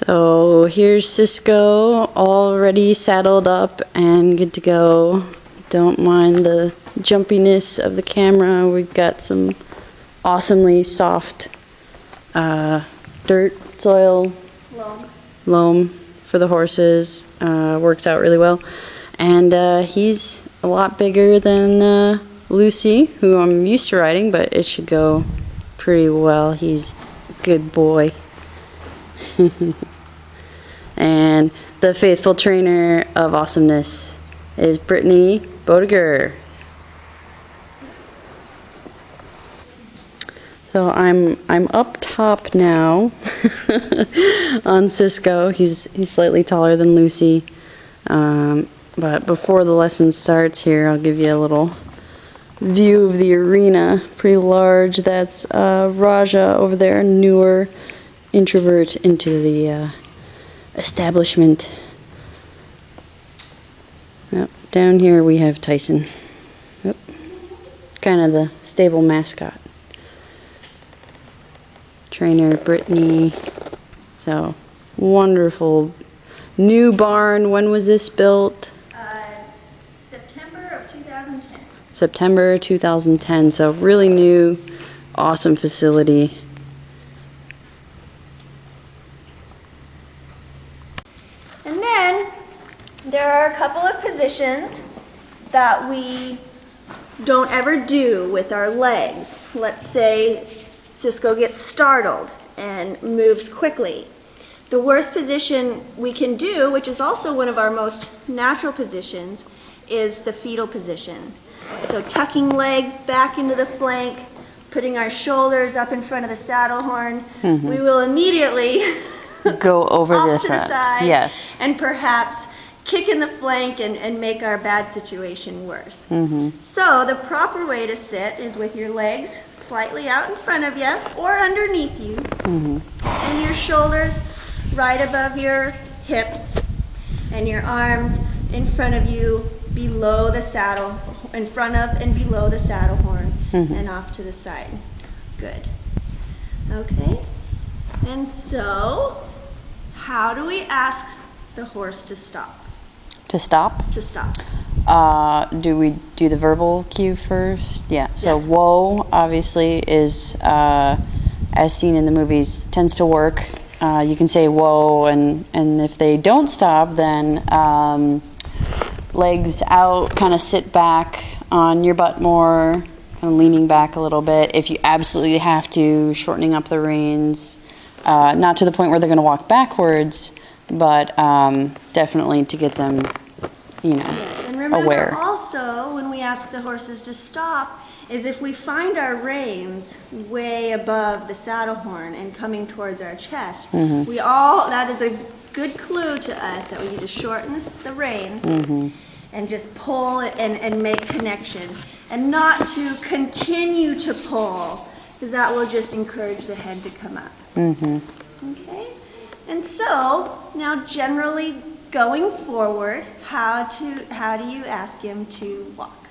So here's Cisco already saddled up and good to go. Don't mind the jumpiness of the camera. We've got some awesomely soft dirt, soil, loam for the horses. Works out really well. And he's a lot bigger than Lucy, who I'm used to riding, but it should go pretty well. He's a good boy. And the faithful trainer of awesomeness is Brittany Boettiger. So I'm up top now on Cisco. He's slightly taller than Lucy. But before the lesson starts here, I'll give you a little view of the arena. Pretty large. That's Raja over there, newer introvert into the establishment. Yep. Down here we have Tyson. Yep. Kind of the stable mascot. Trainer Brittany. So wonderful new barn. When was this built? September of 2010. September 2010. So really new, awesome facility. And then there are a couple of positions that we don't ever do with our legs. Let's say Cisco gets startled and moves quickly. The worst position we can do, which is also one of our most natural positions, is the fetal position. So tucking legs back into the flank, putting our shoulders up in front of the saddle horn, we will immediately go over off the to the front. side, Yes. and perhaps kick in the flank and make our bad situation worse. So the proper way to sit is with your legs slightly out in front of you or underneath you, and your shoulders right above your hips, and your arms in front of you below the saddle, in front of and below the saddle horn, and off to the side. Good. Okay. And so, how do we ask the horse to stop? To stop? To stop. Do we do the verbal cue first? Yeah. So Yes. whoa, obviously, is as seen in the movies, tends to work. You can say whoa, and if they don't stop, then legs out, kind of sit back on your butt more, kind of leaning back a little bit. If you absolutely have to, shortening up the reins. Not to the point where they're going to walk backwards, but definitely to get them, Yes. And remember aware. also, when we ask the horses to stop, is if we find our reins way above the saddle horn and coming towards our chest, that is a good clue to us that we need to shorten the reins and just pull it and make connection, and not to continue to pull, because that will just encourage the head to come up. Okay? And so, now generally going forward, how do you ask him to walk?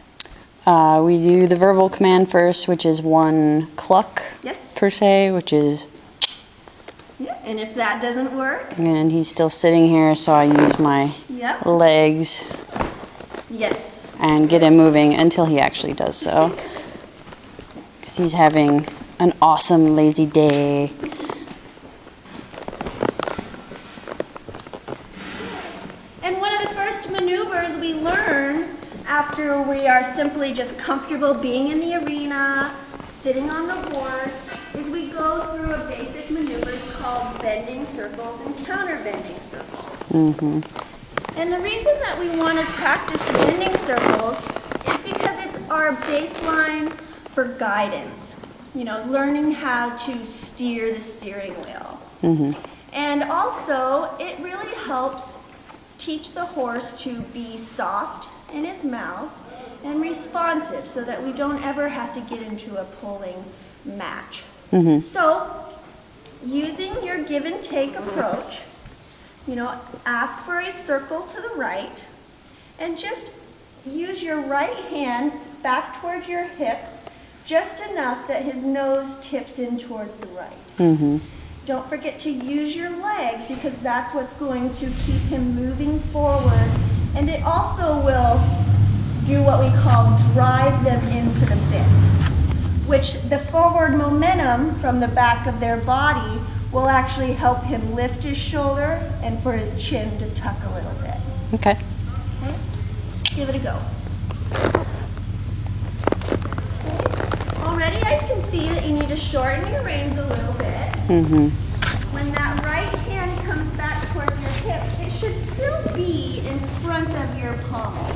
We do the verbal command first, which is one cluck Yes. per se, which is, Yeah. And if that doesn't work? and he's still sitting here, so I use my Yep. legs Yes. and get him moving until he actually does so. Because he's having an awesome lazy day. And one of the first maneuvers we learn after we are simply just comfortable being in the arena, sitting on the horse, is we go through a basic maneuver called bending circles and counter bending circles. And the reason that we want to practice the bending circles is because it's our baseline for guidance. Learning how to steer the steering wheel. And also, it really helps teach the horse to be soft in his mouth and responsive, so that we don't ever have to get into a pulling match. So, using your give and take approach, ask for a circle to the right, and just use your right hand back towards your hip, just enough that his nose tips in towards the right. Don't forget to use your legs because that's what's going to keep him moving forward. And it also will do what we call drive them into the bit, which the forward momentum from the back of their body will actually help him lift his shoulder and for his chin to tuck a little bit. Okay. Okay? Give it a go. Already I can see that you need to shorten your reins a little bit. Mm-hmm. When that right hand comes back towards your hip, it should still be in front of your pommel.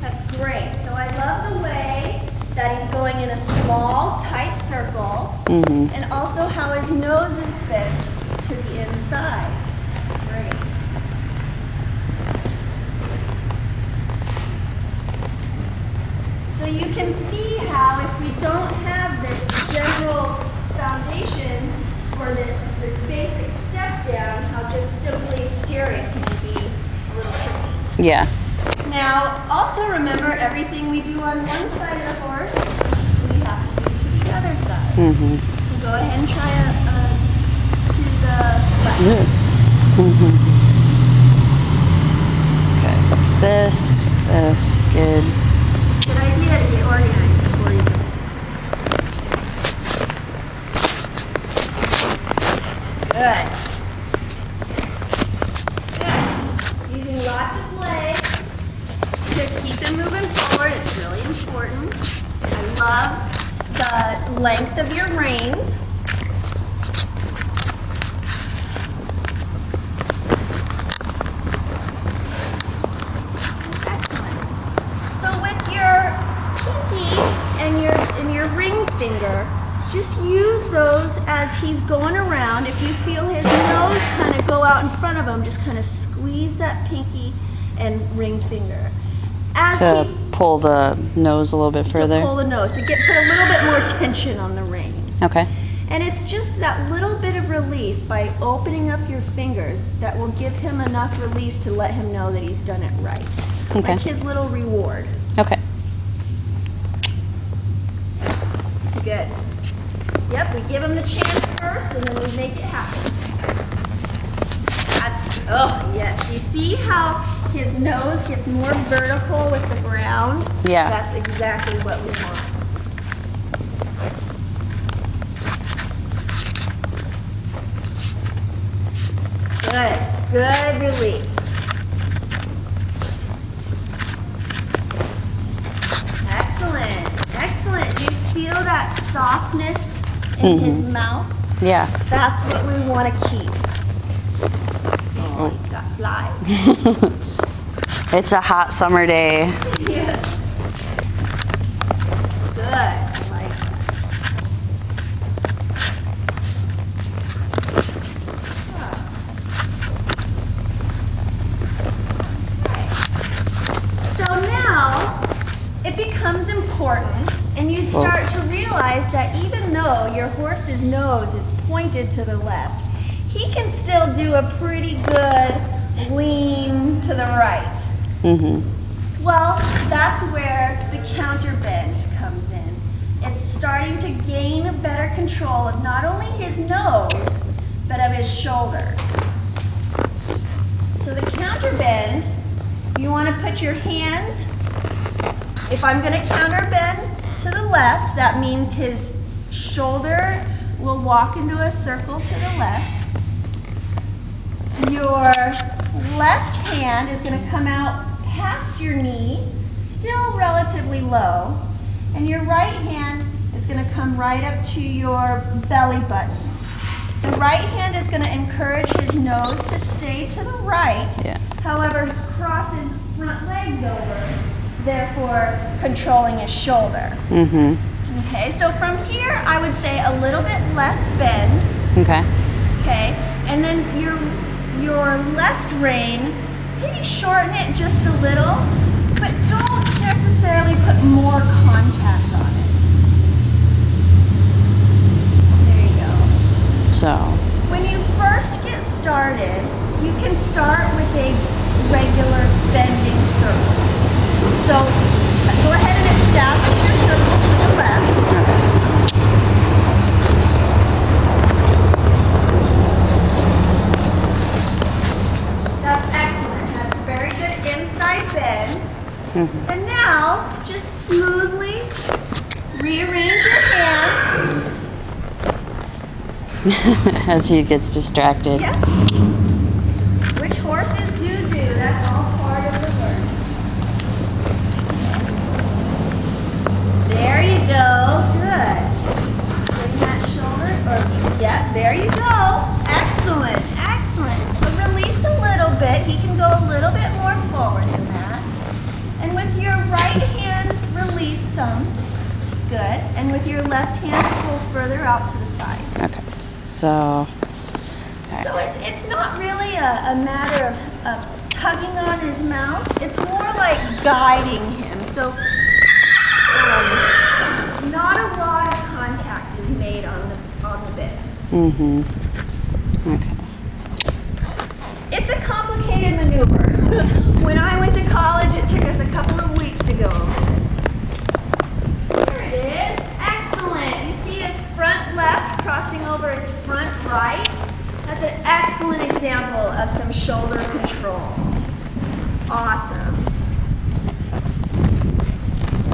That's great. So I love the way that he's going in a small, tight circle, and also how his nose is bent to the inside. That's great. So you can see how if we don't have this general foundation for this basic step down, how just simply steering can be a little tricky. Yeah. Now, also remember everything we do on one side of the horse, we have to do to the other side. So go ahead and try to the left. Okay. This, good. Good idea to get organized before you do it. Good. Good. Using lots of legs to keep them moving forward. It's really important. I love the length of your reins. Excellent. So with your pinky and your ring finger, just use those as he's going around. If you feel his nose kind of go out in front of him, just kind of squeeze that pinky and ring finger. As To pull the nose a little bit further. To pull the nose, to put a little bit more tension on the rein. Okay. And it's just that little bit of release by opening up your fingers that will give him enough release to let him know that he's done it right. Okay. Like his little reward. Okay. Good. Yep, we give him the chance first and then we make it happen. That's, oh yes, you see how his nose gets more vertical with the ground? Yeah. That's exactly what we want. Good, good release. Excellent, excellent. Do you feel that softness in his mouth? Yeah. That's what we want to keep. Oh, he's got flies. It's a hot summer day. Yes. Good. I like that. So now it becomes important, and you start to realize that even though your horse's nose is pointed to the left, he can still do a pretty good lean to the right. Well, that's where the counter bend comes in. It's starting to gain a better control of not only his nose, but of his shoulders. So the counter bend, you want to put your hands, if I'm going to counter bend to the left, that means his shoulder will walk into a circle to the left. Your left hand is going to come out past your knee, still relatively low, and your right hand is going to come right up to your belly button. The right hand is going to encourage his nose to stay to the right, however, cross his front legs over, therefore controlling his shoulder. Okay, so from here, I would say a little bit less bend. Okay. Okay, and then your left rein, maybe shorten it just a little, but don't necessarily put more contact on it. There you go. So. When you first get started, you can start with a regular bending circle. So go ahead and establish your circle to the left. And now, just smoothly rearrange your hands. As he gets distracted. Yep. Which horses do, that's all part of the work. There you go, good. Bring that shoulder, yeah, there you go. Excellent, excellent. But release a little bit, he can go a little bit more forward in that. And with your right hand, release some. Good. And with your left hand, pull further out to the side. Okay. So. So it's not really a matter of tugging on his mouth. It's more like guiding him. So not a lot of contact is made on the bit. Mm-hmm. Okay. It's a complicated maneuver. When I went to college, it took us a couple of weeks to go over this. Here it is. Excellent. You see his front left crossing over his front right? That's an excellent example of some shoulder control. Awesome.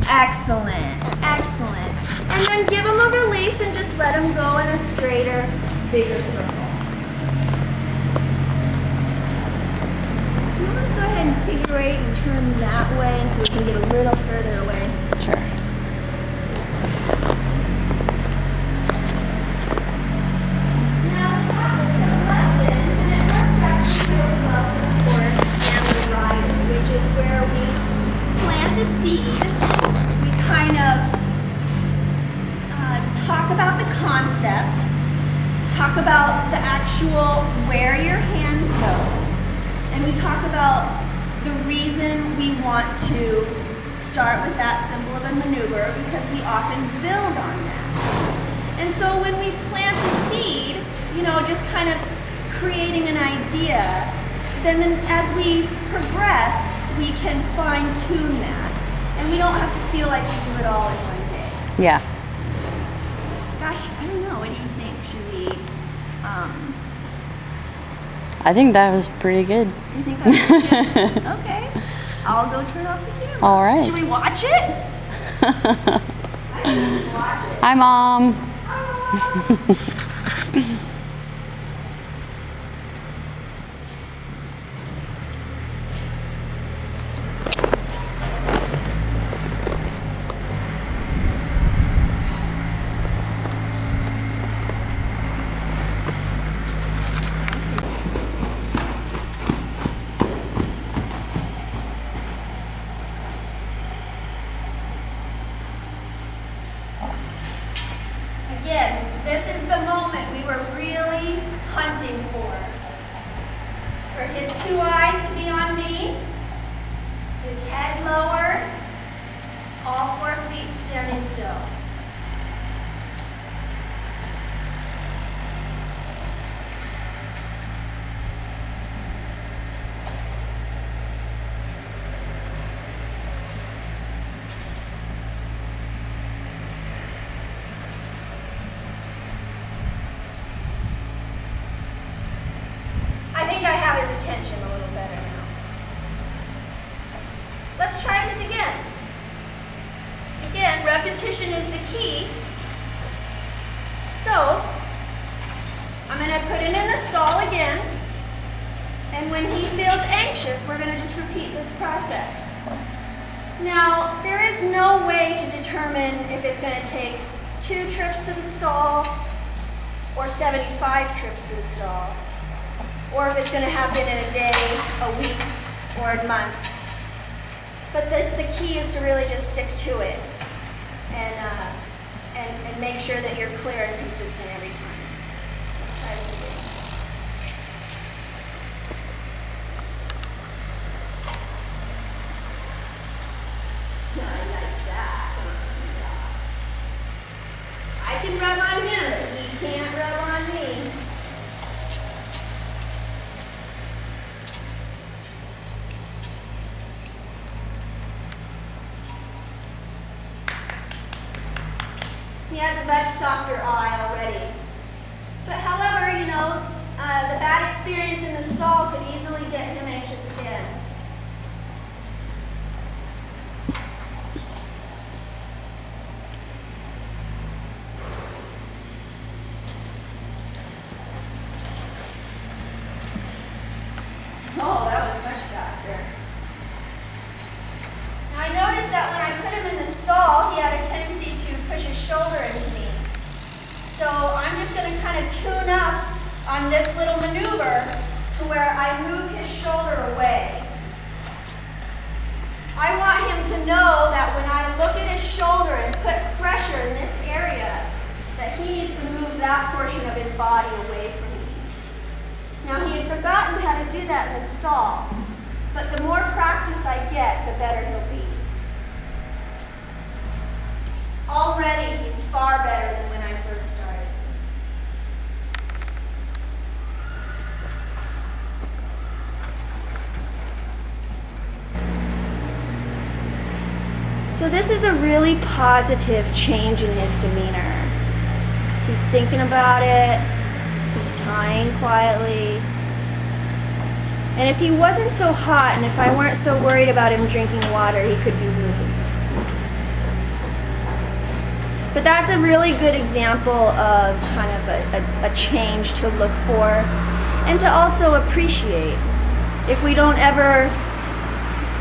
Excellent. Excellent. And then give him a release and just let him go in a straighter, bigger circle. Do you want to go ahead and figure eight and turn that way so we can get a little further away? Sure. Now, the process of lessons, and it works actually really well for the horse and the rider, which is where we plant a seed. We kind of talk about the concept, talk about the actual where your hands go, and we talk about the reason we want to start with that simple of a maneuver, because we often build on that. And so when we plant the seed, you know, just kind of creating an idea, then as we progress, we can fine tune that. And we don't have to feel like we do it all in one day. Yeah. Gosh, I don't know. What do you think? Should we, I think that was pretty good. do you think that's good? Okay. I'll go turn off the camera. All right. Should we watch it? I think we should watch it. Hi, Mom. Again, this is the moment we were really hunting for. For his two eyes to be on me, his head lowered, all 4 feet standing still. I think I have his attention a little better now. Let's try this again. Again, repetition is the key. So, I'm going to put him in the stall again. And when he feels anxious, we're going to just repeat this process. Now, there is no way to determine if it's going to take 2 trips to the stall or 75 trips to the stall, or if it's going to happen in a day, a week, or in months. But the key is to really just stick to it and make sure that you're clear and consistent every time. Let's try this again. I like that. I can rub on him, but he can't rub on me. He has a much softer eye already. But however, you know, the bad experience in the stall could easily get him anxious again. shoulder into me. So I'm just going to kind of tune up on this little maneuver to where I move his shoulder away. I want him to know that when I look at his shoulder and put pressure in this area, that he needs to move that portion of his body away from me. Now, he had forgotten how to do that in the stall, but the more practice I get, the better he'll be. Already, he's far better than when I first started. So this is a really positive change in his demeanor. He's thinking about it, he's tying quietly. And if he wasn't so hot and if I weren't so worried about him drinking water, he could be loose. But that's a really good example of kind of a change to look for and to also appreciate. If we don't ever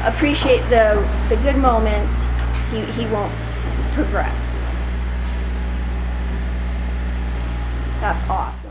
appreciate the good moments, he won't progress. That's awesome.